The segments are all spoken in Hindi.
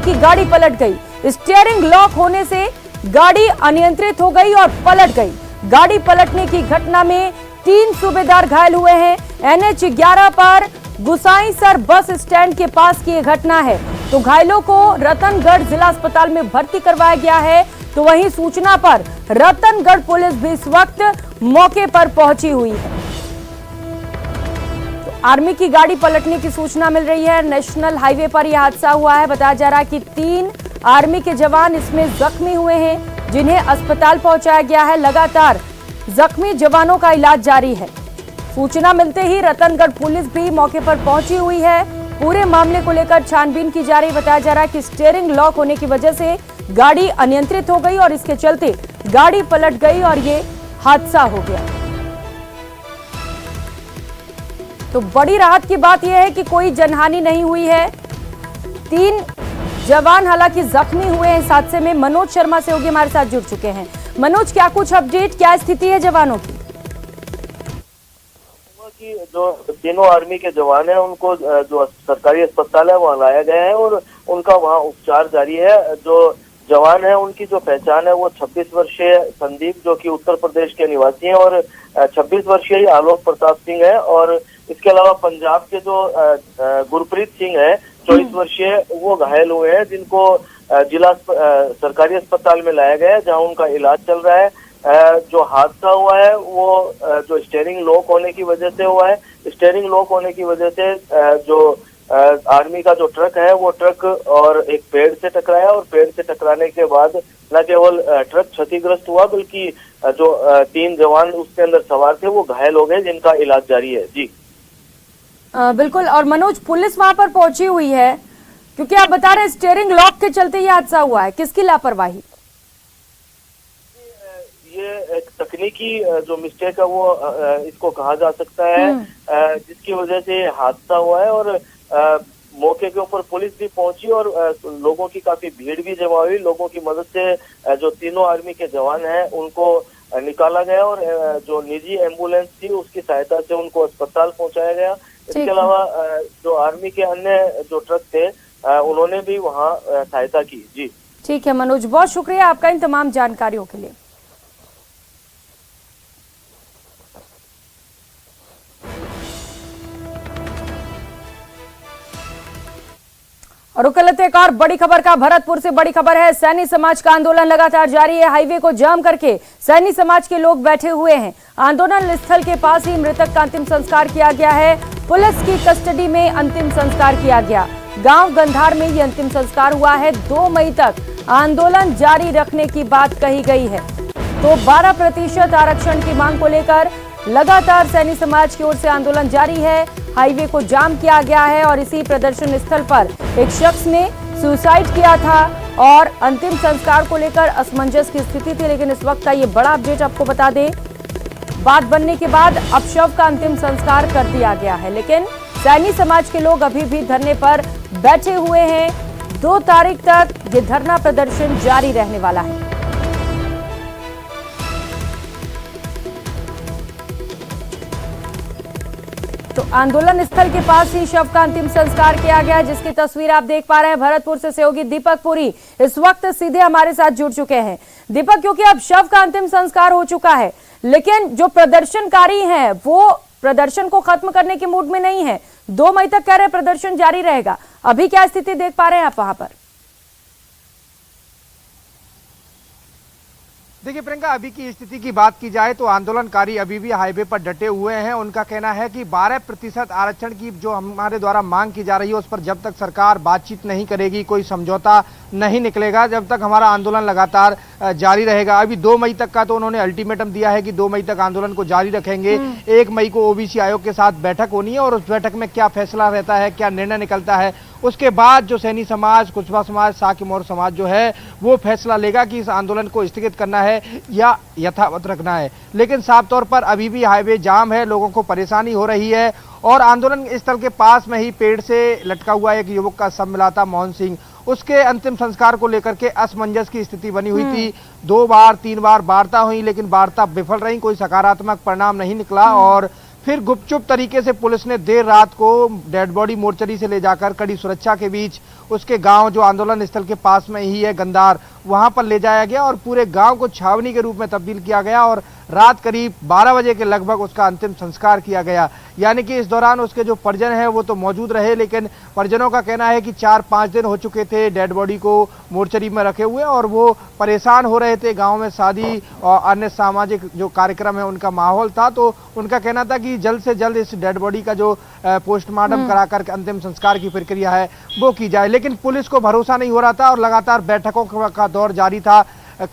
की गाड़ी पलट गई। स्टीयरिंग लॉक होने से गाड़ी अनियंत्रित हो गई और पलट गई। गाड़ी पलटने की घटना में 3 सूबेदार घायल हुए हैं। NH 11 पर गुसाईसर बस स्टैंड के पास की यह घटना है। तो घायलों को रतनगढ़ जिला अस्पताल में भर्ती करवाया गया है। तो वहीं सूचना पर रतनगढ़ पुलिस भी इस वक्त मौके पर पहुंची हुई है। तो आर्मी की गाड़ी पलटने की सूचना मिल रही है। नेशनल हाईवे पर यह हादसा हुआ है। बताया जा रहा है कि 3 आर्मी के जवान इसमें जख्मी हुए हैं, जिन्हें अस्पताल पहुंचाया गया है। लगातार जख्मी जवानों का इलाज जारी है। सूचना मिलते ही रतनगढ़ पुलिस भी मौके पर पहुंची हुई है। पूरे मामले को लेकर छानबीन की जा रही। बताया जा रहा है कि स्टीयरिंग लॉक होने की वजह से गाड़ी अनियंत्रित हो गई और इसके चलते गाड़ी पलट गई और ये हादसा हो गया। तो बड़ी राहत की बात यह है कि कोई जनहानि नहीं हुई है। 3 जवान हालांकि जख्मी हुए हैं इस हादसे में। मनोज शर्मा सहयोगी हमारे साथ जुड़ चुके हैं। मनोज, क्या कुछ अपडेट, क्या स्थिति है जवानों की? जो तीनों आर्मी के जवान हैं उनको जो सरकारी अस्पताल है वहाँ लाया गया है और उनका वहाँ उपचार जारी है। जो जवान है उनकी जो पहचान है वो 26 वर्षीय संदीप, जो कि उत्तर प्रदेश के निवासी हैं, और 26 वर्षीय आलोक प्रताप सिंह है। और इसके अलावा पंजाब के जो गुरप्रीत सिंह है 24 वर्षीय, वो घायल हुए हैं, जिनको जिला सरकारी अस्पताल में लाया गया है, जहाँ उनका इलाज चल रहा है। जो हादसा हुआ है वो जो स्टीयरिंग लॉक होने की वजह से हुआ है। स्टीयरिंग लॉक होने की वजह से जो आर्मी का जो ट्रक है वो ट्रक और एक पेड़ से टकराया, और पेड़ से टकराने के बाद न केवल ट्रक क्षतिग्रस्त हुआ बल्कि जो 3 जवान उसके अंदर सवार थे वो घायल हो गए, जिनका इलाज जारी है। जी बिल्कुल। और मनोज, पुलिस वहां पर पहुंची हुई है, क्योंकि आप बता रहे हैं स्टीयरिंग लॉक के चलते ये हादसा हुआ है। किसकी लापरवाही? ये एक तकनीकी जो मिस्टेक है वो इसको कहा जा सकता है, जिसकी वजह से हादसा हुआ है। और मौके के ऊपर पुलिस भी पहुंची और लोगों की काफी भीड़ भी जमा हुई। लोगों की मदद से जो तीनों आर्मी के जवान हैं उनको निकाला गया और जो निजी एम्बुलेंस थी उसकी सहायता से उनको अस्पताल पहुंचाया गया। इसके अलावा जो आर्मी के अन्य जो ट्रक थे उन्होंने भी वहाँ सहायता की। जी ठीक है मनोज, बहुत शुक्रिया आपका इन तमाम जानकारियों के लिए। और रुक एक और बड़ी खबर का। भरतपुर से बड़ी खबर है। सैनी समाज का आंदोलन लगातार जारी है। हाईवे को जाम करके सैनी समाज के लोग बैठे हुए हैं। आंदोलन स्थल के पास ही मृतक का अंतिम संस्कार किया गया है। पुलिस की कस्टडी में अंतिम संस्कार किया गया। गांव गंधार में ये अंतिम संस्कार हुआ है। 2 मई तक आंदोलन जारी रखने की बात कही गई है। तो 12% आरक्षण की मांग को लेकर लगातार सैनी समाज की ओर से आंदोलन जारी है। हाईवे को जाम किया गया है और इसी प्रदर्शन स्थल पर एक शख्स ने सुसाइड किया था और अंतिम संस्कार को लेकर असमंजस की स्थिति थी। लेकिन इस वक्त का ये बड़ा अपडेट आपको बता दें, बात बनने के बाद अब शव का अंतिम संस्कार कर दिया गया है। लेकिन सैनी समाज के लोग अभी भी धरने पर बैठे हुए हैं। 2 तारीख तक ये धरना प्रदर्शन जारी रहने वाला है। तो आंदोलन स्थल के पास ही शव का अंतिम संस्कार किया गया, जिसकी तस्वीर आप देख पा रहे हैं। भरतपुर से सहयोगी दीपक पुरी इस वक्त सीधे हमारे साथ जुड़ चुके हैं। दीपक, क्योंकि अब शव का अंतिम संस्कार हो चुका है, लेकिन जो प्रदर्शनकारी हैं वो प्रदर्शन को खत्म करने के मूड में नहीं है। 2 मई तक कह रहे प्रदर्शन जारी रहेगा। अभी क्या स्थिति देख पा रहे हैं आप वहां पर? देखिए प्रियंका, अभी की स्थिति की बात की जाए तो आंदोलनकारी अभी भी हाईवे पर डटे हुए हैं। उनका कहना है कि 12% आरक्षण की जो हमारे द्वारा मांग की जा रही है उस पर जब तक सरकार बातचीत नहीं करेगी, कोई समझौता नहीं निकलेगा, जब तक हमारा आंदोलन लगातार जारी रहेगा। अभी 2 मई तक का तो उन्होंने अल्टीमेटम दिया है कि 2 मई तक आंदोलन को जारी रखेंगे। 1 मई को ओबीसी आयोग के साथ बैठक होनी है और उस बैठक में क्या फैसला रहता है, क्या निर्णय निकलता है, उसके बाद जो सैनी समाज, कुशवा समाज, साकी मोर समाज जो है वो फैसला लेगा कि इस आंदोलन को स्थगित करना है या यथावत रखना है। लेकिन साफ तौर पर अभी भी हाईवे जाम है, लोगों को परेशानी हो रही है। और आंदोलन स्थल के पास में ही पेड़ से लटका हुआ एक युवक का शव मिला था, मोहन सिंह। उसके अंतिम संस्कार को लेकर के असमंजस की स्थिति बनी हुई थी। 2 बार 3 बार वार्ता हुई, लेकिन वार्ता विफल रही, कोई सकारात्मक परिणाम नहीं निकला। और फिर गुपचुप तरीके से पुलिस ने देर रात को डेड बॉडी मोर्चरी से ले जाकर कड़ी सुरक्षा के बीच उसके गांव जो आंदोलन स्थल के पास में ही है गंदार, वहां पर ले जाया गया और पूरे गांव को छावनी के रूप में तब्दील किया गया और रात करीब 12 बजे के लगभग उसका अंतिम संस्कार किया गया। यानी कि इस दौरान उसके जो परिजन हैं वो तो मौजूद रहे, लेकिन परिजनों का कहना है कि 4-5 दिन हो चुके थे डेड बॉडी को मोर्चरी में रखे हुए और वो परेशान हो रहे थे। गांव में शादी और अन्य सामाजिक जो कार्यक्रम है उनका माहौल था, तो उनका कहना था कि जल्द से जल्द इस डेड बॉडी का जो पोस्टमार्टम कराकर अंतिम संस्कार की प्रक्रिया है वो की जाए। लेकिन पुलिस को भरोसा नहीं हो रहा था और लगातार बैठकों का दौर जारी था।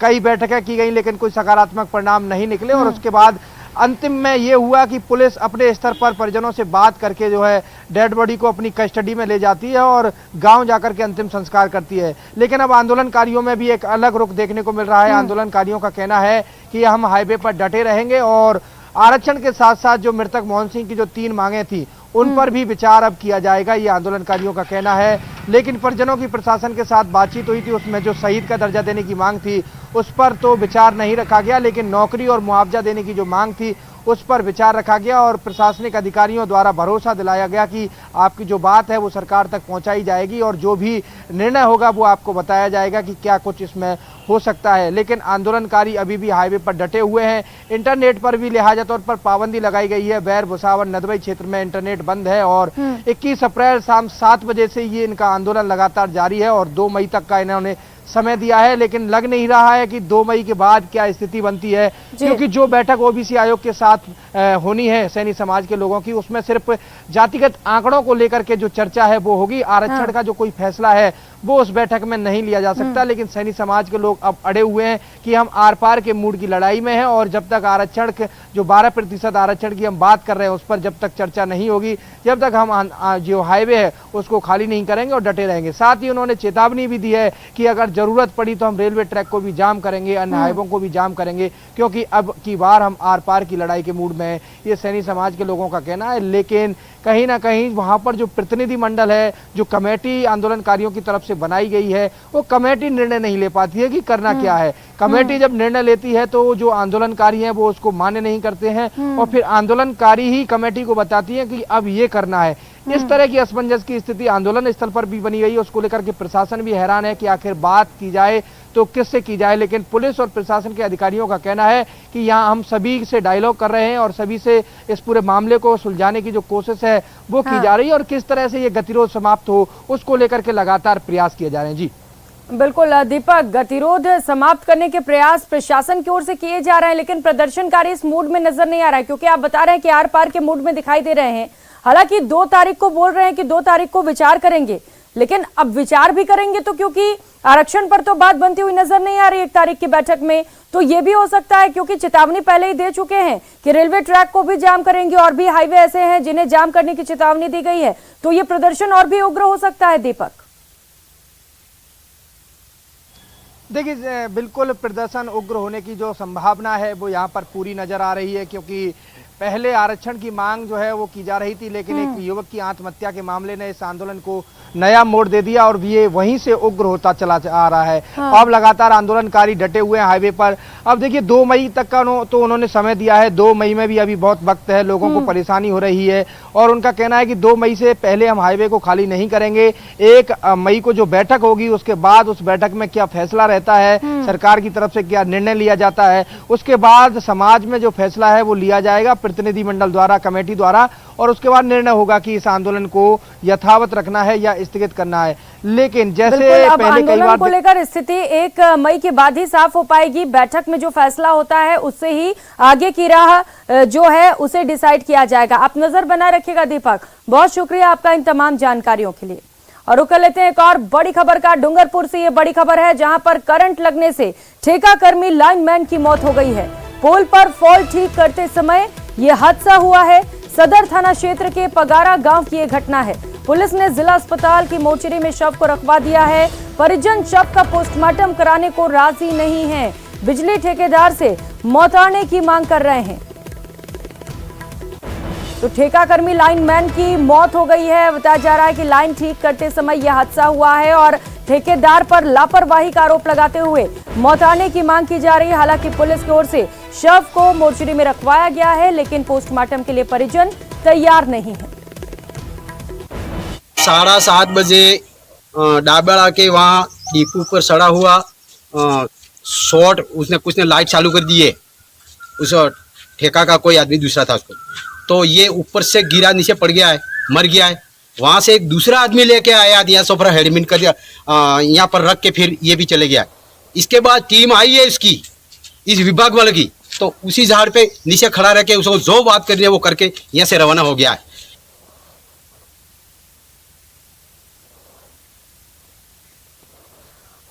कई बैठकें की गई लेकिन कोई सकारात्मक परिणाम नहीं निकले और उसके बाद अंतिम में ये हुआ कि पुलिस अपने स्तर पर परिजनों से बात करके जो है डेड बॉडी को अपनी कस्टडी में ले जाती है और गांव जाकर के अंतिम संस्कार करती है। लेकिन अब आंदोलनकारियों में भी एक अलग रुख देखने को मिल रहा है। आंदोलनकारियों का कहना है कि हम हाईवे पर डटे रहेंगे और आरक्षण के साथ साथ जो मृतक मोहन सिंह की जो 3 मांगे थी उन पर भी विचार अब किया जाएगा, ये आंदोलनकारियों का कहना है। लेकिन परिजनों की प्रशासन के साथ बातचीत हुई थी, उसमें जो शहीद का दर्जा देने की मांग थी उस पर तो विचार नहीं रखा गया, लेकिन नौकरी और मुआवजा देने की जो मांग थी उस पर विचार रखा गया और प्रशासनिक अधिकारियों द्वारा भरोसा दिलाया गया कि आपकी जो बात है वो सरकार तक पहुंचाई जाएगी और जो भी निर्णय होगा वो आपको बताया जाएगा कि क्या कुछ इसमें हो सकता है। लेकिन आंदोलनकारी अभी भी हाईवे पर डटे हुए हैं। इंटरनेट पर भी लिहाजा तौर पर पाबंदी लगाई गई है। बैर भुसावल नदबई क्षेत्र में इंटरनेट बंद है और 21 अप्रैल शाम 7 बजे से ये इनका आंदोलन लगातार जारी है और 2 मई तक का इन्होंने समय दिया है। लेकिन लग नहीं रहा है कि 2 मई के बाद क्या स्थिति बनती है, क्योंकि जो बैठक ओबीसी आयोग के साथ होनी है सैनी समाज के लोगों की, उसमें सिर्फ जातिगत आंकड़ों को लेकर के जो चर्चा है वो होगी। आरक्षण का जो कोई फैसला है वो उस बैठक में नहीं लिया जा सकता। लेकिन सैनी समाज के लोग अब अड़े हुए हैं कि हम आर पार के मूड की लड़ाई में हैं और जब तक आरक्षण जो 12% आरक्षण की हम बात कर रहे हैं उस पर जब तक चर्चा नहीं होगी, जब तक हम जो हाईवे है उसको खाली नहीं करेंगे और डटे रहेंगे। साथ ही उन्होंने चेतावनी भी दी है कि अगर जरूरत पड़ी तो हम रेलवे ट्रैक को भी जाम करेंगे, अन्य हाईवों को भी जाम करेंगे, क्योंकि अब की बार हम आर पार की लड़ाई के मूड में हैं। ये सैनी समाज के लोगों का कहना है। लेकिन कहीं ना कहीं वहां पर जो प्रतिनिधि मंडल है, जो कमेटी आंदोलनकारियों की तरफ से बनाई गई है, वो कमेटी निर्णय नहीं ले पाती है कि करना क्या है। कमेटी जब निर्णय लेती है तो जो आंदोलनकारी हैं वो उसको मान्य नहीं करते हैं और फिर आंदोलनकारी ही कमेटी को बताती है कि अब ये करना है। इस तरह की असमंजस की स्थिति आंदोलन स्थल पर भी बनी गई है। उसको लेकर के प्रशासन भी हैरान है कि आखिर बात की जाए तो किससे की जाए। लेकिन पुलिस और प्रशासन के अधिकारियों का कहना है कि यहाँ हम सभी से डायलॉग कर रहे हैं और सभी से इस पूरे मामले को सुलझाने की जो कोशिश है वो की जा रही है और किस तरह से ये गतिरोध समाप्त हो उसको लेकर के लगातार प्रयास किए जा रहे हैं। जी बिल्कुल दीपक, गतिरोध समाप्त करने के प्रयास प्रशासन की ओर से किए जा रहे हैं, लेकिन प्रदर्शनकारी इस मूड में नजर नहीं आ रहा है, क्योंकि आप बता रहे हैं कि आर पार के मूड में दिखाई दे रहे हैं। हालांकि 2 तारीख को बोल रहे हैं कि 2 तारीख को विचार करेंगे, लेकिन अब विचार भी करेंगे तो क्योंकि आरक्षण पर तो बात बनती हुई नजर नहीं आ रही 1 तारीख की बैठक में, तो ये भी हो सकता है क्योंकि चेतावनी पहले ही दे चुके हैं कि रेलवे ट्रैक को भी जाम करेंगे और भी हाईवे ऐसे हैं जिन्हें जाम करने की चेतावनी दी गई है, तो ये प्रदर्शन और भी उग्र हो सकता है। दीपक देखिए, बिल्कुल प्रदर्शन उग्र होने की जो संभावना है वो यहाँ पर पूरी नजर आ रही है, क्योंकि पहले आरक्षण की मांग जो है वो की जा रही थी, लेकिन एक युवक की आत्महत्या के मामले ने इस आंदोलन को नया मोड़ दे दिया और ये वहीं से उग्र होता चला आ रहा है। अब लगातार आंदोलनकारी डटे हुए हैं हाईवे पर। अब देखिए 2 मई तक का तो उन्होंने समय दिया है। 2 मई में भी अभी बहुत वक्त है, लोगों को परेशानी हो रही है और उनका कहना है कि 2 मई से पहले हम हाईवे को खाली नहीं करेंगे। 1 मई को जो बैठक होगी उसके बाद उस बैठक में क्या फैसला रहता है, सरकार की तरफ से क्या निर्णय लिया जाता है, उसके बाद समाज में जो फैसला है वो लिया जाएगा प्रतिनिधि मंडल द्वारा, कमेटी द्वारा, और उसके बाद निर्णय होगा कि इस आंदोलन को यथावत रखना है या स्थगित करना है। लेकिन जैसे पहले कई बार को लेकर स्थिति 1 मई के बाद ही साफ हो पाएगी। बैठक में जो फैसला होता है उससे ही आगे की राह जो है उसे डिसाइड किया जाएगा। आप नजर बनाए रखिएगा। दीपक, बहुत शुक्रिया आपका इन तमाम जानकारियों के लिए। और रुक लेते हैं एक और बड़ी खबर का। डूंगरपुर से ये बड़ी खबर है, जहां पर करंट लगने से ठेका कर्मी लाइनमैन की मौत हो गई है। पोल पर फॉल ठीक करते समय ये हादसा हुआ है। सदर थाना क्षेत्र के पगारा गांव की ये घटना है। पुलिस ने जिला अस्पताल की मोर्चरी में शव को रखवा दिया है। परिजन शव का पोस्टमार्टम कराने को राजी नहीं है। बिजली ठेकेदार से मौताने की मांग कर रहे हैं। तो ठेकाकर्मी लाइनमैन की मौत हो गई है। बताया जा रहा है कि लाइन ठीक करते समय यह हादसा हुआ है और ठेकेदार पर लापरवाही का आरोप लगाते हुए मौताने की मांग की जा रही है। हालांकि पुलिस की ओर से शव को मोर्चरी में रखवाया गया है, लेकिन पोस्टमार्टम के लिए परिजन तैयार नहीं है। 7:30 बजे डाबर आके वहाँ डिपो पर सड़ा हुआ शॉर्ट उसने कुछ ने लाइट चालू कर दिए। उस ठेका का कोई आदमी दूसरा था उसको, तो ये ऊपर से गिरा, नीचे पड़ गया है, मर गया है। वहाँ से एक दूसरा आदमी लेके आया, यहाँ सोफरा एडमिट कर दिया, यहाँ पर रख के फिर ये भी चले गया। इसके बाद टीम आई है इसकी, इस विभाग वाले की, तो उसी झाड़ पे नीचे खड़ा रह के उसको जो बात करनी है वो करके यहाँ से रवाना हो गया है।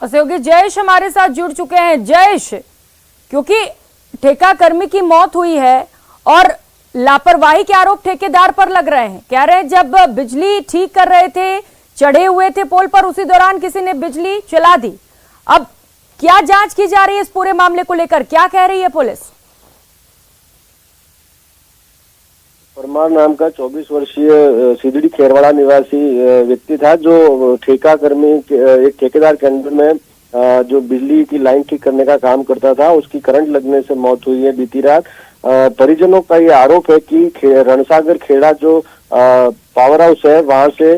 सहयोगी जयेश हमारे साथ जुड़ चुके हैं। जयेश, क्योंकि ठेका कर्मी की मौत हुई है और लापरवाही के आरोप ठेकेदार पर लग रहे हैं, कह रहे हैं जब बिजली ठीक कर रहे थे, चढ़े हुए थे पोल पर, उसी दौरान किसी ने बिजली चला दी। अब क्या जांच की जा रही है इस पूरे मामले को लेकर, क्या कह रही है पुलिस? परमार नाम का 24 वर्षीय सीधड़ी खेरवाड़ा निवासी व्यक्ति था, जो ठेका कर्मी एक ठेकेदार के अंडर में जो बिजली की लाइन ठीक करने का काम करता था, उसकी करंट लगने से मौत हुई है बीती रात। परिजनों का ये आरोप है कि रणसागर खेड़ा जो पावर हाउस है, वहां से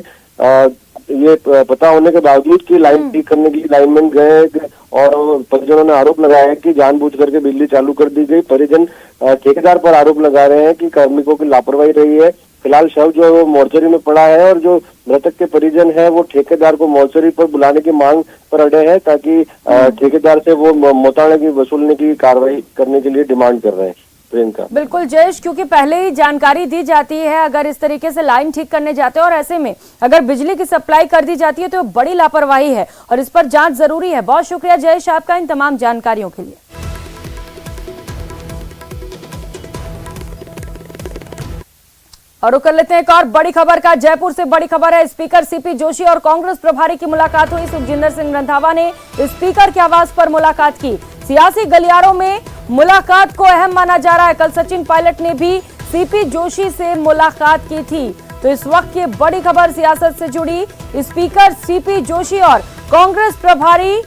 ये पता होने के बावजूद कि लाइन ठीक करने के लिए लाइनमैन गए और परिजनों ने आरोप लगाया है कि जानबूझ करके बिजली चालू कर दी गई। परिजन ठेकेदार पर आरोप लगा रहे हैं कि कार्मिकों की लापरवाही रही है। फिलहाल शव जो है वो मोर्चरी में पड़ा है और जो मृतक के परिजन है वो ठेकेदार को मोर्चरी पर बुलाने की मांग पर अड़े हैं, ताकि ठेकेदार से वो मोताले की वसूलने की कार्रवाई करने के लिए डिमांड कर रहे हैं। प्रियंका, बिल्कुल जयेश, क्योंकि पहले ही जानकारी दी जाती है अगर इस तरीके से लाइन ठीक करने जाते हैं और ऐसे में अगर बिजली की सप्लाई कर दी जाती है तो बड़ी लापरवाही है और इस पर जांच जरूरी है। बहुत शुक्रिया जयेश आपका इन तमाम जानकारियों के लिए। और कर लेते हैं एक और बड़ी खबर का। जयपुर से बड़ी खबर है। स्पीकर सीपी जोशी और कांग्रेस प्रभारी की मुलाकात हुई। सुखजिंदर सिंह रंधावा ने स्पीकर के आवास पर मुलाकात की। सियासी गलियारों में मुलाकात को अहम माना जा रहा है। कल सचिन पायलट ने भी सीपी जोशी से मुलाकात की थी। तो इस वक्त की बड़ी खबर सियासत से जुड़ी, स्पीकर सीपी जोशी और कांग्रेस प्रभारी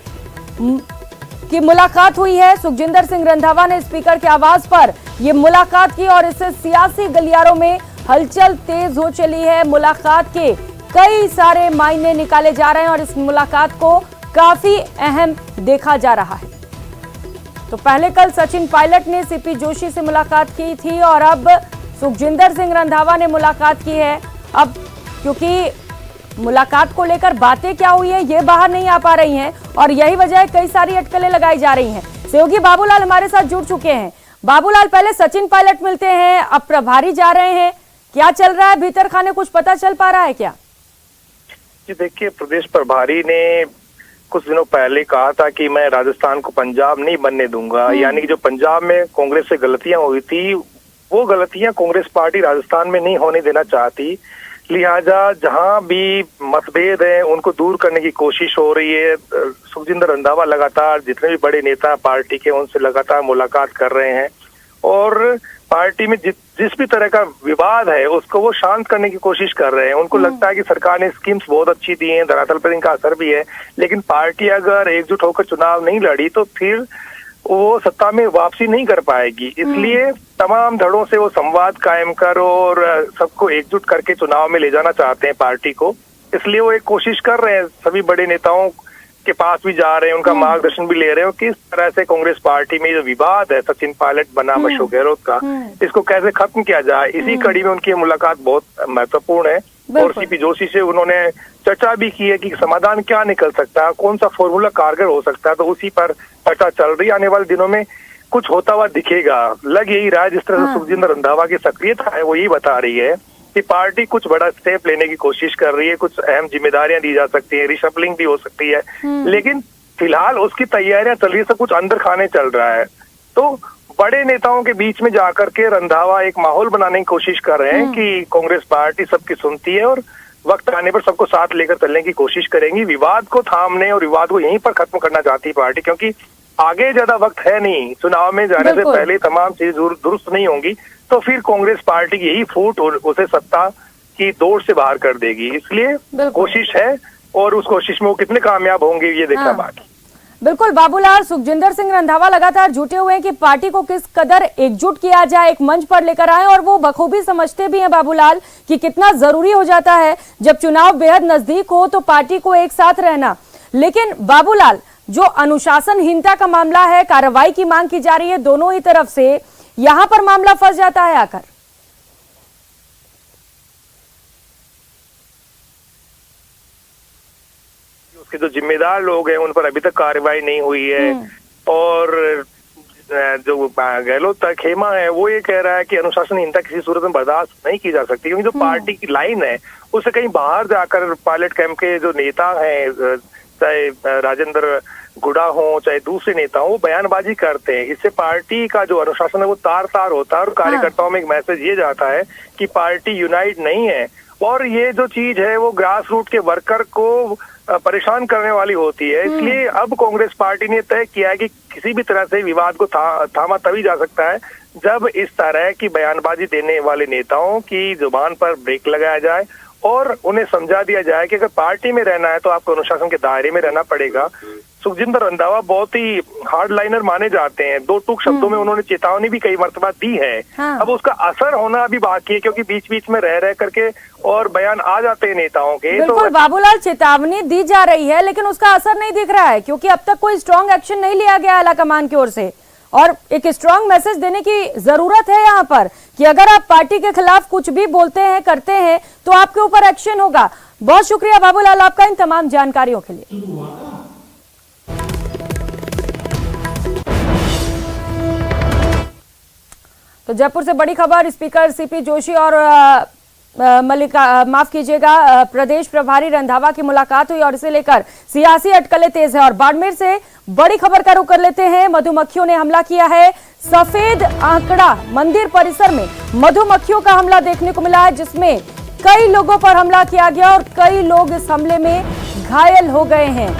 की मुलाकात हुई है। सुखजिंदर सिंह रंधावा ने स्पीकर के आवास पर यह मुलाकात की और इससे सियासी गलियारों में हलचल तेज हो चली है। मुलाकात के कई सारे मायने निकाले जा रहे हैं और इस मुलाकात को काफी अहम देखा जा रहा है। तो पहले कल सचिन पायलट ने सीपी जोशी से मुलाकात की थी और अब सुखजिंदर सिंह रंधावा ने मुलाकात की है। अब क्योंकि मुलाकात को लेकर बातें क्या हुई है ये बाहर नहीं आ पा रही हैं और यही वजह है कई सारी अटकलें लगाई जा रही हैं। सहयोगी बाबूलाल हमारे साथ जुड़ चुके हैं। बाबूलाल, पहले सचिन पायलट मिलते हैं, अब प्रभारी जा रहे हैं, क्या चल रहा है भीतर खाने, कुछ पता चल पा रहा है क्या? जी देखिए, प्रदेश प्रभारी ने कुछ दिनों पहले कहा था कि मैं राजस्थान को पंजाब नहीं बनने दूंगा। यानी कि जो पंजाब में कांग्रेस से गलतियां हुई थी वो गलतियां कांग्रेस पार्टी राजस्थान में नहीं होने देना चाहती। लिहाजा जहां भी मतभेद है उनको दूर करने की कोशिश हो रही है। सुखजिंदर रंधावा लगातार जितने भी बड़े नेता पार्टी के उनसे लगातार मुलाकात कर रहे हैं और पार्टी में जिस भी तरह का विवाद है उसको वो शांत करने की कोशिश कर रहे हैं। उनको लगता है कि सरकार ने स्कीम्स बहुत अच्छी दी हैं, धरातल पर इनका असर भी है, लेकिन पार्टी अगर एकजुट होकर चुनाव नहीं लड़ी तो फिर वो सत्ता में वापसी नहीं कर पाएगी। इसलिए तमाम धड़ों से वो संवाद कायम कर और सबको एकजुट करके चुनाव में ले जाना चाहते हैं पार्टी को। इसलिए वो एक कोशिश कर रहे हैं, सभी बड़े नेताओं के पास भी जा रहे हैं, उनका मार्गदर्शन भी ले रहे हो किस तरह से कांग्रेस पार्टी में जो विवाद है सचिन पायलट बनाम अशोक गहलोत का, इसको कैसे खत्म किया जाए। इसी कड़ी में उनकी मुलाकात बहुत महत्वपूर्ण है और सीपी जोशी से उन्होंने चर्चा भी की है कि समाधान क्या निकल सकता है, कौन सा फॉर्मूला कारगर हो सकता है। तो उसी पर चर्चा चल रही है। आने वाले दिनों में कुछ होता हुआ दिखेगा। लग यही रहा है जिस तरह से सुखजिंदर रंधावा की सक्रियता है वो यही बता रही है कि पार्टी कुछ बड़ा स्टेप लेने की कोशिश कर रही है, कुछ अहम जिम्मेदारियां दी जा सकती है, रिशफलिंग भी हो सकती है, लेकिन फिलहाल उसकी तैयारियां चल रही है, सब कुछ अंदर खाने चल रहा है। तो बड़े नेताओं के बीच में जाकर के रंधावा एक माहौल बनाने की कोशिश कर रहे हैं कि कांग्रेस पार्टी सबकी सुनती है और वक्त आने पर सबको साथ लेकर चलने की कोशिश करेंगी। विवाद को थामने और विवाद को यहीं पर खत्म करना चाहती है पार्टी, क्योंकि आगे ज्यादा वक्त है नहीं। चुनाव में जाने से पहले तमाम चीजें दुरुस्त नहीं होंगी तो फिर कांग्रेस पार्टी की यही फूट और उसे सत्ता की दौड़ से बाहर कर देगी। इसलिए कोशिश है और उस कोशिश में वो कितने कामयाब होंगे ये देखना बाकी। बिल्कुल बाबूलाल, सुखजिंदर सिंह रंधावा लगातार जुटे हुए हैं कि पार्टी को किस कदर एकजुट किया जाए, एक मंच पर लेकर आए, और वो बखूबी समझते भी हैं बाबूलाल कि कितना जरूरी हो जाता है जब चुनाव बेहद नजदीक हो तो पार्टी को एक साथ रहना। लेकिन बाबूलाल, जो अनुशासनहीनता का मामला है, कार्रवाई की मांग की जा रही है दोनों ही तरफ से, यहां पर मामला फंस जाता है आकर। उसके जो जिम्मेदार लोग हैं उन पर अभी तक कार्रवाई नहीं हुई है, और जो गहलोत का खेमा है वो ये कह रहा है कि अनुशासनहीनता किसी सूरत में बर्दाश्त नहीं की जा सकती, क्योंकि जो पार्टी की लाइन है उससे कहीं बाहर जाकर पायलट कैंप के जो नेता हैं, चाहे राजेंद्र गुड़ा हो चाहे दूसरे नेता हो, वो बयानबाजी करते हैं। इससे पार्टी का जो अनुशासन है वो तार तार होता है, और कार्यकर्ताओं में एक मैसेज ये जाता है कि पार्टी यूनाइट नहीं है, और ये जो चीज है वो ग्रास रूट के वर्कर को परेशान करने वाली होती है। इसलिए अब कांग्रेस पार्टी ने तय किया है कि किसी भी तरह से विवाद को थामा तभी जा सकता है जब इस तरह की बयानबाजी देने वाले नेताओं की जुबान पर ब्रेक लगाया जाए और उन्हें समझा दिया जाए कि अगर पार्टी में रहना है तो आपको अनुशासन के दायरे में रहना पड़ेगा। सुखजिंदर रंधावा बहुत ही हार्ड लाइनर माने जाते हैं, दो टूक शब्दों में उन्होंने चेतावनी भी कई मर्तबा दी है। अब उसका असर होना अभी बाकी है, क्योंकि बीच बीच में रह करके और बयान आ जाते हैं नेताओं के। बिल्कुल बाबूलाल, चेतावनी दी जा रही है लेकिन उसका असर नहीं दिख रहा है, क्योंकि अब तक कोई स्ट्रॉन्ग एक्शन नहीं लिया गया आला कमान की ओर से, और एक स्ट्रॉन्ग मैसेज देने की जरूरत है यहाँ पर कि अगर आप पार्टी के खिलाफ कुछ भी बोलते हैं करते हैं तो आपके ऊपर एक्शन होगा। बहुत शुक्रिया बाबूलाल आपका इन तमाम जानकारियों के लिए। तो जयपुर से बड़ी खबर, स्पीकर सीपी जोशी और माफ कीजिएगा प्रदेश प्रभारी रंधावा की मुलाकात हुई और इसे लेकर सियासी अटकलें तेज है। और बाड़मेर से बड़ी खबर का रुख कर लेते हैं, मधुमक्खियों ने हमला किया है। सफेद आंकड़ा मंदिर परिसर में मधुमक्खियों का हमला देखने को मिला है, जिसमें कई लोगों पर हमला किया गया और कई लोग इस हमले में घायल हो गए हैं।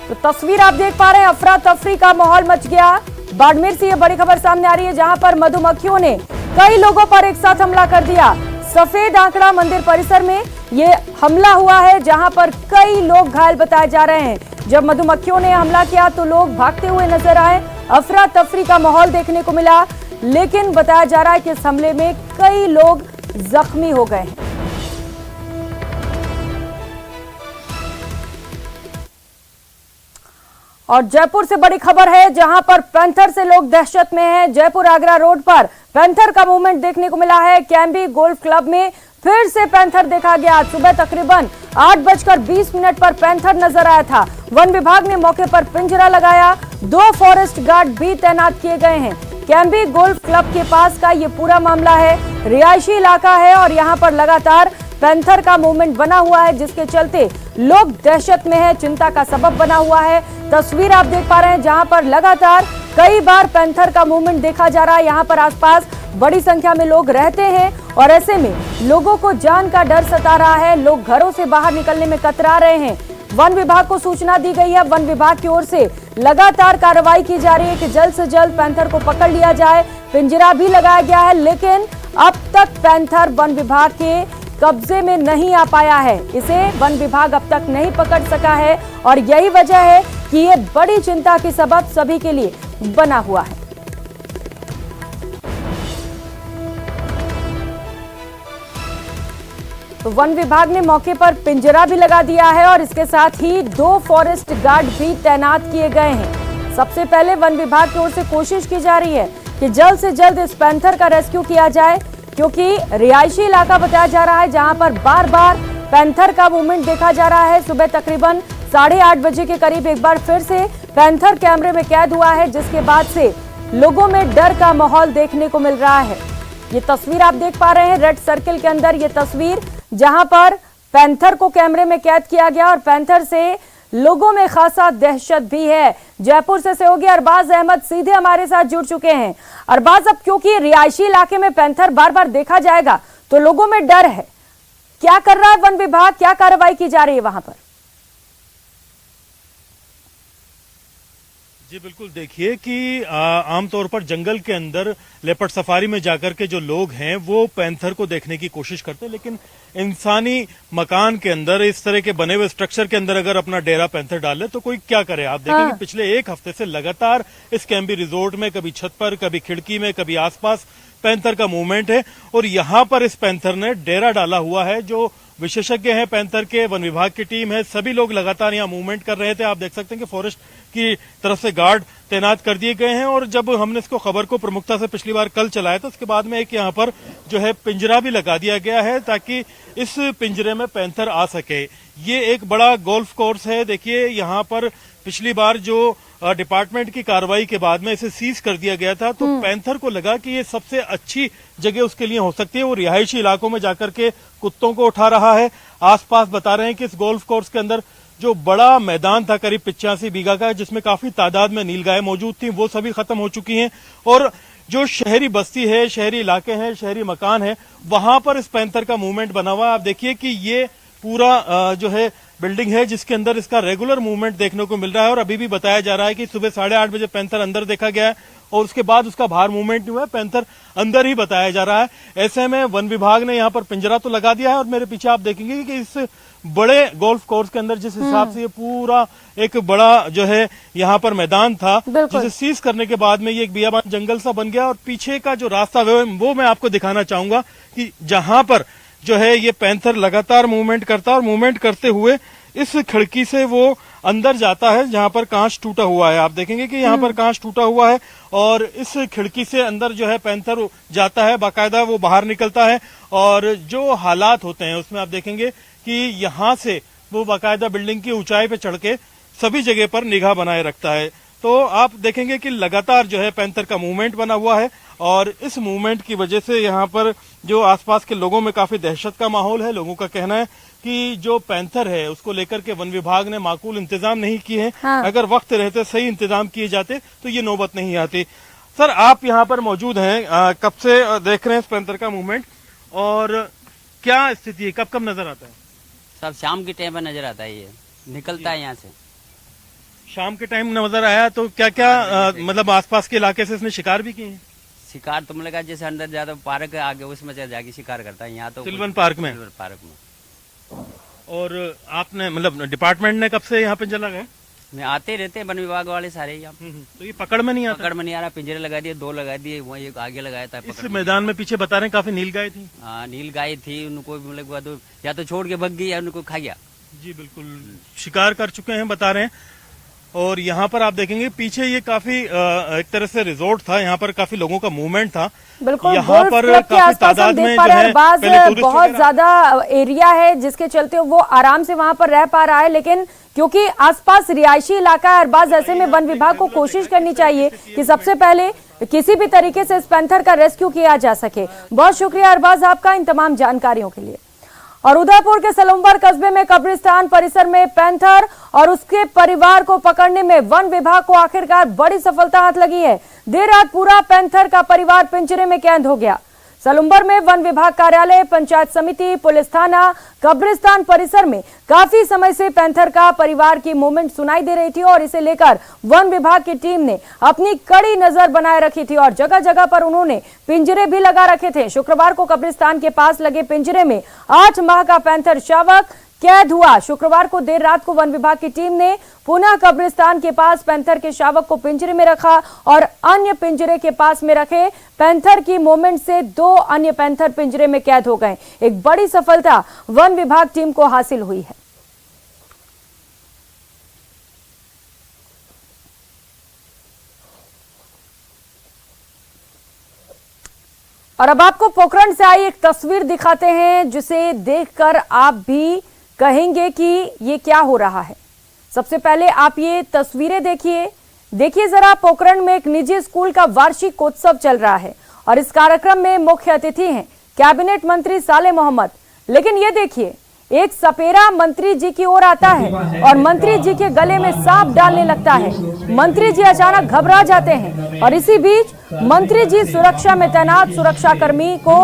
तो तस्वीर आप देख पा रहे हैं, अफरा तफरी का माहौल मच गया। बाड़मेर से ये बड़ी खबर सामने आ रही है, जहां पर मधुमक्खियों ने कई लोगों पर एक साथ हमला कर दिया। सफेद आंकड़ा मंदिर परिसर में ये हमला हुआ है, जहां पर कई लोग घायल बताए जा रहे हैं। जब मधुमक्खियों ने हमला किया तो लोग भागते हुए नजर आए, अफरा तफरी का माहौल देखने को मिला, लेकिन बताया जा रहा है कि इस हमले में कई लोग जख्मी हो गए हैं। और जयपुर से बड़ी खबर है, जहां पर पैंथर से लोग दहशत में हैं। जयपुर आगरा रोड पर पैंथर का मूवमेंट देखने को मिला है। कैम्बी गोल्फ क्लब में फिर से पैंथर देखा गया। सुबह तकरीबन 8:20 पर पैंथर नजर आया था। वन विभाग ने मौके पर पिंजरा लगाया, 2 फॉरेस्ट गार्ड भी तैनात किए गए हैं। कैम्बी गोल्फ क्लब के पास का ये पूरा मामला है, रिहायशी इलाका है और यहाँ पर लगातार पैंथर का मूवमेंट बना हुआ है, जिसके चलते लोग दहशत में है, चिंता का सबब बना हुआ है। तस्वीर आप देख पा रहे हैं, जहां पर लगातार कई बार पैंथर का मूवमेंट देखा जा रहा है। यहाँ पर आसपास बड़ी संख्या में लोग रहते हैं और ऐसे में लोगों को जान का डर सता रहा है, लोग घरों से बाहर निकलने में कतरा रहे हैं। वन विभाग को सूचना दी गई है, वन विभाग की ओर से लगातार कार्रवाई की जा रही है कि जल्द से जल्द पैंथर को पकड़ लिया जाए। पिंजरा भी लगाया गया है, लेकिन अब तक पैंथर वन विभाग के कब्जे में नहीं आ पाया है। इसे वन विभाग अब तक नहीं पकड़ सका है और यही वजह है कि ये बड़ी चिंता की सबब सभी के लिए बना हुआ है। तो वन विभाग ने मौके पर पिंजरा भी लगा दिया है और इसके साथ ही 2 फॉरेस्ट गार्ड भी तैनात किए गए हैं। सबसे पहले वन विभाग की ओर से कोशिश की जा रही है कि जल्द से जल्द इस पैंथर का रेस्क्यू किया जाए, क्योंकि रिहायशी इलाका बताया जा रहा है, जहां पर बार बार पैंथर का मूवमेंट देखा जा रहा है। सुबह तकरीबन 8:30 बजे के करीब एक बार फिर से पैंथर कैमरे में कैद हुआ है, जिसके बाद से लोगों में डर का माहौल देखने को मिल रहा है। ये तस्वीर आप देख पा रहे हैं, रेड सर्किल के अंदर ये तस्वीर, जहां पर पैंथर को कैमरे में कैद किया गया और पैंथर से लोगों में खासा दहशत भी है। जयपुर से सहयोगी अरबाज अहमद सीधे हमारे साथ जुड़ चुके हैं। अरबाज, अब क्योंकि रिहायशी इलाके में पैंथर बार बार देखा जाएगा तो लोगों में डर है, क्या कर रहा है वन विभाग, क्या कार्रवाई की जा रही है वहां पर? जी बिल्कुल, देखिए कि आमतौर पर जंगल के अंदर लेपर्ड सफारी में जाकर के जो लोग हैं वो पैंथर को देखने की कोशिश करते हैं, लेकिन इंसानी मकान के अंदर इस तरह के बने हुए स्ट्रक्चर के अंदर अगर अपना डेरा पैंथर डाले तो कोई क्या करे। आप देखेंगे पिछले एक हफ्ते से लगातार इस कैंबी रिजोर्ट में कभी छत पर, कभी खिड़की में, कभी आसपास पैंथर का मूवमेंट है और यहाँ पर इस पैंथर ने डेरा डाला हुआ है। जो विशेषज्ञ हैं पैंथर के, वन विभाग की टीम है, सभी लोग लगातार यहाँ मूवमेंट कर रहे थे। आप देख सकते हैं कि फॉरेस्ट की तरफ से गार्ड तैनात कर दिए गए हैं और जब हमने इसको खबर को प्रमुखता से पिछली बार कल चलाया तो उसके बाद में एक यहाँ पर जो है पिंजरा भी लगा दिया गया है ताकि इस पिंजरे में पैंथर आ सके। ये एक बड़ा गोल्फ कोर्स है। देखिए यहाँ पर पिछली बार जो डिपार्टमेंट की कार्रवाई के बाद में इसे सीज कर दिया गया था तो पैंथर को लगा कि ये सबसे अच्छी जगह उसके लिए हो सकती है। वो रिहायशी इलाकों में जाकर के कुत्तों को उठा रहा है। आसपास बता रहे हैं कि इस गोल्फ कोर्स के अंदर जो बड़ा मैदान था करीब 85 बीघा का, जिसमें काफी तादाद में नीलगाय मौजूद थी, वो सभी खत्म हो चुकी हैं और जो शहरी बस्ती है, शहरी इलाके हैं, शहरी मकान है, वहां पर इस पैंथर का मूवमेंट बना हुआ है। आप देखिए कि ये पूरा जो है बिल्डिंग है जिसके अंदर इसका रेगुलर मूवमेंट देखने को मिल रहा है और अभी भी बताया जा रहा है कि सुबह 8:30 बजे पैंथर अंदर देखा गया है और उसके बाद उसका बाहर मूवमेंट नहीं हुआ है, पैंथर अंदर ही बताया जा रहा है। ऐसे में वन विभाग ने यहाँ पर पिंजरा तो लगा दिया है और मेरे पीछे आप देखेंगे कि इस बड़े गोल्फ कोर्स के अंदर जिस हिसाब से ये पूरा एक बड़ा जो है यहाँ पर मैदान था, जिसे सीज करने के बाद में ये एक बियाबान जंगल सा बन गया और पीछे का जो रास्ता वो मैं आपको दिखाना चाहूंगा कि जहां पर जो है ये पैंथर लगातार मूवमेंट करता है और मूवमेंट करते हुए इस खिड़की से वो अंदर जाता है जहां पर कांच टूटा हुआ है। आप देखेंगे कि यहाँ पर कांच टूटा हुआ है और इस खिड़की से अंदर जो है पैंथर जाता है, बाकायदा वो बाहर निकलता है और जो हालात होते हैं उसमें आप देखेंगे कि यहाँ से वो बाकायदा बिल्डिंग की ऊंचाई पे चढ़ के सभी जगह पर निगाह बनाए रखता है। तो आप देखेंगे कि लगातार जो है पैंथर का मूवमेंट बना हुआ है और इस मूवमेंट की वजह से यहाँ पर जो आसपास के लोगों में काफी दहशत का माहौल है। लोगों का कहना है कि जो पैंथर है उसको लेकर के वन विभाग ने माकूल इंतजाम नहीं किए हैं। हाँ। अगर वक्त रहते सही इंतजाम किए जाते तो ये नौबत नहीं आती। सर, आप यहाँ पर मौजूद हैं, कब से देख रहे हैं इस पैंथर का मूवमेंट और क्या स्थिति है, कब कब नजर आता है? सब शाम के टाइम पर नजर आता है, ये निकलता है यहाँ से। शाम के टाइम नजर आया तो क्या क्या मतलब आसपास के इलाके से इसने शिकार भी किए हैं? शिकार तो लगा जैसे अंदर ज्यादा पार्क है आगे उसमें जाके शिकार करता है। यहाँ तो सिल्वन पार्क में। और आपने मतलब डिपार्टमेंट ने कब से यहाँ पिंजरा लगाया? में आते रहते हैं वन विभाग वाले सारे यहाँ। तो ये पकड़ में नहीं आता? पकड़ में नहीं आ रहा। पिंजरे लगा दिए, 2 लगा दिए, वहाँ एक आगे लगाया था। इस मैदान में पीछे बता रहे हैं काफी नीलगाय थी। हाँ, नीलगाय थी, उनको मतलब या तो छोड़ के भग गई या उनको खा गया। जी बिल्कुल, शिकार कर चुके हैं बता रहे हैं। और यहाँ पर आप देखेंगे पीछे ये काफी एक तरह से रिजोर्ट था, यहाँ पर काफी लोगों का मूवमेंट था। बिल्कुल, यहाँ पर काफी तादाद में जो है बहुत ज्यादा एरिया है जिसके चलते वो आराम से वहां पर रह पा रहा है, लेकिन क्योंकि आसपास रिहायशी इलाका है अरबाज, ऐसे में वन विभाग को कोशिश करनी चाहिए कि सबसे पहले किसी भी तरीके से इस पैंथर का रेस्क्यू किया जा सके। बहुत शुक्रिया अरबाज आपका इन तमाम जानकारियों के लिए। और उदयपुर के सलुम्बर कस्बे में कब्रिस्तान परिसर में पैंथर और उसके परिवार को पकड़ने में वन विभाग को आखिरकार बड़ी सफलता हाथ लगी है। देर रात पूरा पैंथर का परिवार पिंजरे में कैद हो गया। सलुम्बर में वन विभाग कार्यालय, पंचायत समिति, पुलिस थाना, कब्रिस्तान परिसर में काफी समय से पैंथर का परिवार की मूवमेंट सुनाई दे रही थी और इसे लेकर वन विभाग की टीम ने अपनी कड़ी नजर बनाए रखी थी और जगह जगह पर उन्होंने पिंजरे भी लगा रखे थे। शुक्रवार को कब्रिस्तान के पास लगे पिंजरे में 8 माह का पैंथर शावक कैद हुआ। शुक्रवार को देर रात को वन विभाग की टीम ने पुनः कब्रिस्तान के पास पैंथर के शावक को पिंजरे में रखा और अन्य पिंजरे के पास में रखे पैंथर की मूवमेंट से 2 अन्य पैंथर पिंजरे में कैद हो गए। एक बड़ी सफलता वन विभाग टीम को हासिल हुई है। और अब आपको पोखरण से आई एक तस्वीर दिखाते हैं जिसे देखकर आप भी कहेंगे कि ये क्या हो रहा है। सबसे पहले आप ये तस्वीरें देखिए जरा। पोखरण में एक निजी स्कूल का वार्षिक उत्सव चल रहा है और इस कार्यक्रम में मुख्य अतिथि हैं कैबिनेट मंत्री साले मोहम्मद। लेकिन ये देखिए, एक सपेरा मंत्री जी की ओर आता है और मंत्री जी के गले में सांप डालने लगता है। मंत्री जी अचानक घबरा जाते हैं और इसी बीच मंत्री जी सुरक्षा में तैनात सुरक्षाकर्मी को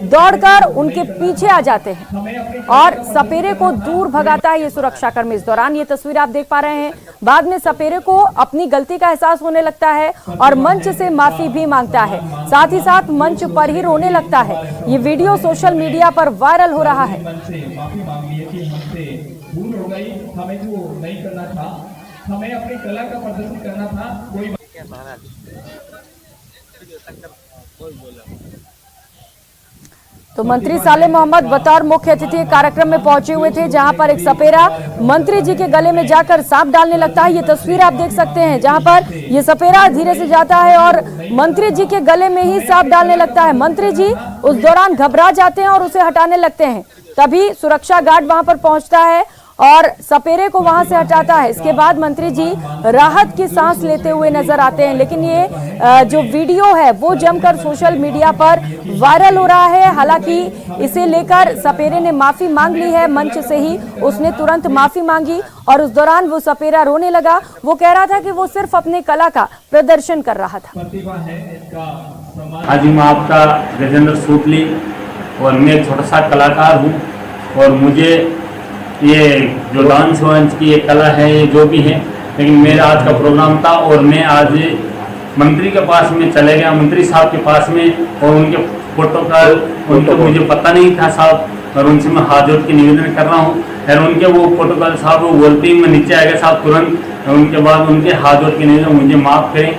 दौड़कर उनके पीछे आ जाते हैं और सपेरे को दूर भगाता है ये सुरक्षाकर्मी। इस दौरान ये तस्वीर आप देख पा रहे हैं। बाद में सपेरे को अपनी गलती का एहसास होने लगता है और मंच से माफी भी मांगता है, साथ ही साथ मंच पर ही रोने लगता है। ये वीडियो सोशल मीडिया पर वायरल हो रहा है। हमें अपनी कला का प्रदर्शन करना था, कोई तो मंत्री साले मोहम्मद बतौर मुख्य अतिथि कार्यक्रम में पहुंचे हुए थे, जहां पर एक सपेरा मंत्री जी के गले में जाकर सांप डालने लगता है। ये तस्वीर आप देख सकते हैं, जहां पर ये सपेरा धीरे से जाता है और मंत्री जी के गले में ही सांप डालने लगता है। मंत्री जी उस दौरान घबरा जाते हैं और उसे हटाने लगते हैं। तभी सुरक्षा गार्ड वहां पर पहुंचता है और सपेरे को वहां से हटाता है। इसके बाद मंत्री जी राहत की सांस लेते हुए नजर आते हैं। लेकिन ये जो वीडियो है वो जमकर सोशल मीडिया पर वायरल हो रहा है। हालांकि इसे लेकर सपेरे ने माफी मांग ली है, मंच से ही उसने तुरंत माफी मांगी और उस दौरान वो सपेरा रोने लगा। वो कह रहा था कि वो सिर्फ अपने कला का प्रदर्शन कर रहा था। आज मैं आपका गजेंद्र सूतली और मैं एक छोटा सा कलाकार हूँ और मुझे ये जो डांस वांस की ये कला है ये जो भी है, लेकिन मेरा आज का प्रोग्राम था और मैं आज मंत्री के पास में चले गया, मंत्री साहब के पास में, और उनके प्रोटोकॉल उनको मुझे पता नहीं था साहब, और उनसे मैं हाथ जोड़ के निवेदन कर रहा हूँ। और उनके वो प्रोटोकॉल साहब वो बोलते ही मैं नीचे आ गया साहब तुरंत। उनके बाद उनके हाथ जोड़ के निवेदन मुझे माफ़ करें